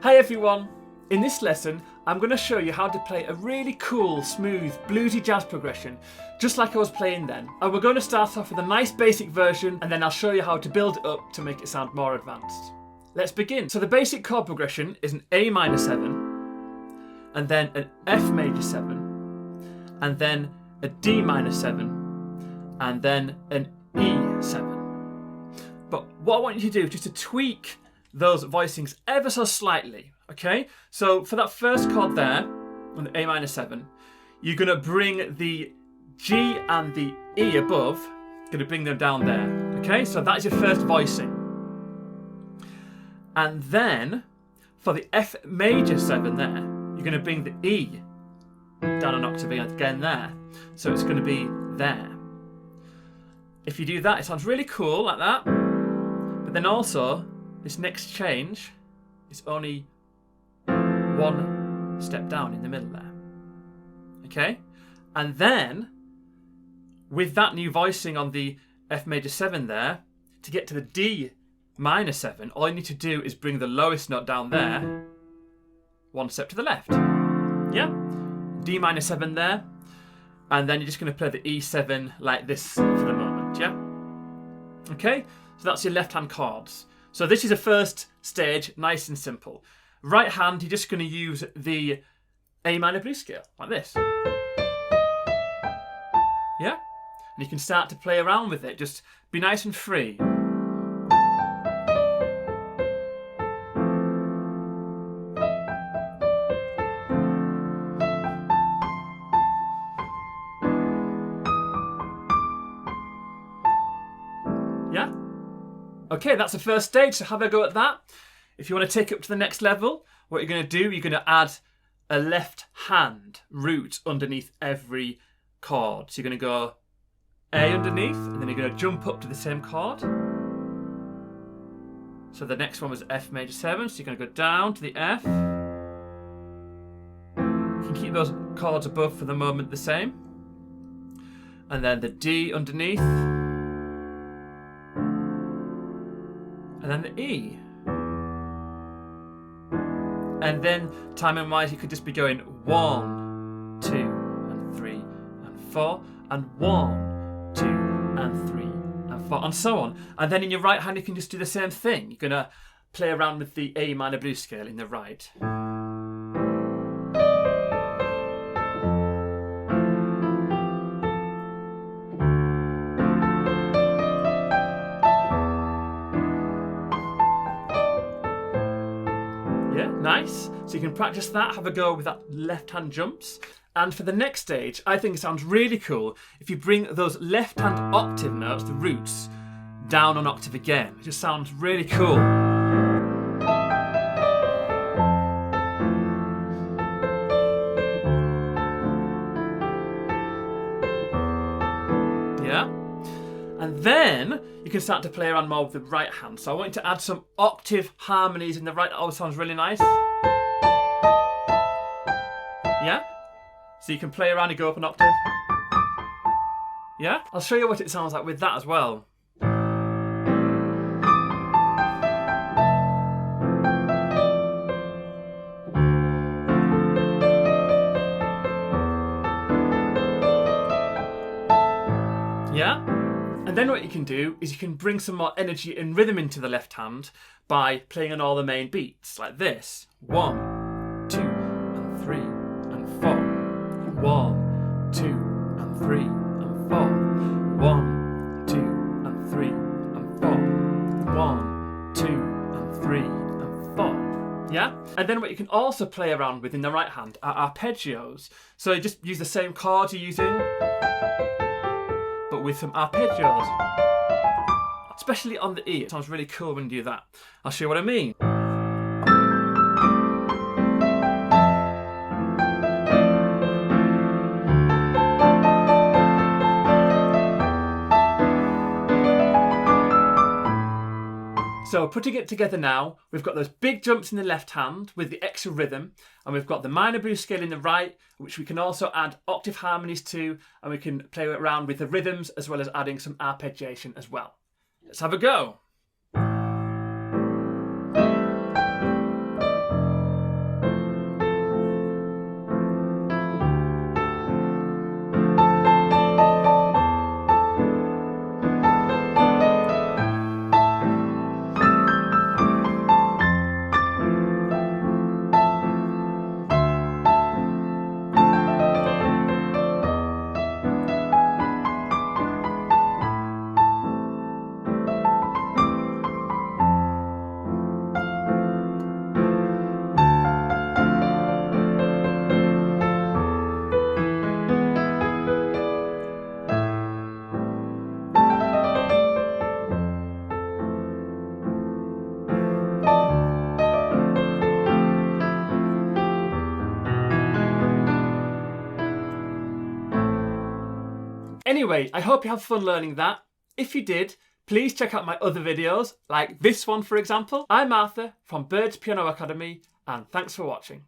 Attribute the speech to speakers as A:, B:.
A: Hi everyone! In this lesson, I'm going to show you how to play a really cool, smooth, bluesy jazz progression, just like I was playing then. And we're going to start off with a nice basic version, and then I'll show you how to build it up to make it sound more advanced. Let's begin. So the basic chord progression is an A minor 7, and then an F major 7, and then a D minor 7, and then an E7. But what I want you to do is just to tweak those voicings ever so slightly, okay? So for that first chord there, on the A minor 7, you're going to bring the G and the E above, going to bring them down there, okay? So that's your first voicing. And then for the F major 7 there, you're going to bring the E down an octave again there. So it's going to be there. If you do that, it sounds really cool like that. But then also, this next change is only one step down in the middle there. Okay? And then, with that new voicing on the F major 7 there, to get to the D minor 7, all you need to do is bring the lowest note down there, one step to the left. Yeah? D minor 7 there, and then you're just going to play the E7 like this for the moment, yeah? Okay? So that's your left hand chords. So this is a first stage, nice and simple. Right hand, you're just going to use the A minor blues scale, like this. Yeah? And you can start to play around with it, just be nice and free. Yeah? Okay, that's the first stage, so have a go at that. If you want to take it up to the next level, what you're going to do, you're going to add a left hand root underneath every chord. So you're going to go A underneath, and then you're going to jump up to the same chord. So the next one was F major 7, so you're going to go down to the F. You can keep those chords above for the moment the same. And then the D underneath. And then the E. And then timing wise, you could just be going 1, 2, and 3, and 4, and 1, 2, and 3, and 4, and so on. And then in your right hand, you can just do the same thing. You're going to play around with the A minor blues scale in the right. Nice. So you can practice that, have a go with that left hand jumps. And for the next stage, I think it sounds really cool if you bring those left hand octave notes, the roots, down an octave again. It just sounds really cool. Yeah? And then you can start to play around more with the right hand. So I want you to add some octave harmonies in the right. That always sounds really nice. Yeah? So you can play around and go up an octave. Yeah? I'll show you what it sounds like with that as well. Yeah? And then what you can do is you can bring some more energy and rhythm into the left hand by playing on all the main beats, like this. 1, 2, and 3, and 4. 1, 2, and 3, and 4. 1, 2, and 3, and 4. 1, 2, and 3, and 4. Yeah? And then what you can also play around with in the right hand are arpeggios. So you just use the same chords you're using, but with some arpeggios. Especially on the E. It sounds really cool when you do that. I'll show you what I mean. So putting it together now, we've got those big jumps in the left hand with the extra rhythm, and we've got the minor blues scale in the right, which we can also add octave harmonies to, and we can play around with the rhythms as well as adding some arpeggiation as well. Let's have a go. Anyway, I hope you have fun learning that. If you did, please check out my other videos, like this one for example. I'm Arthur from Bird's Piano Academy, and thanks for watching.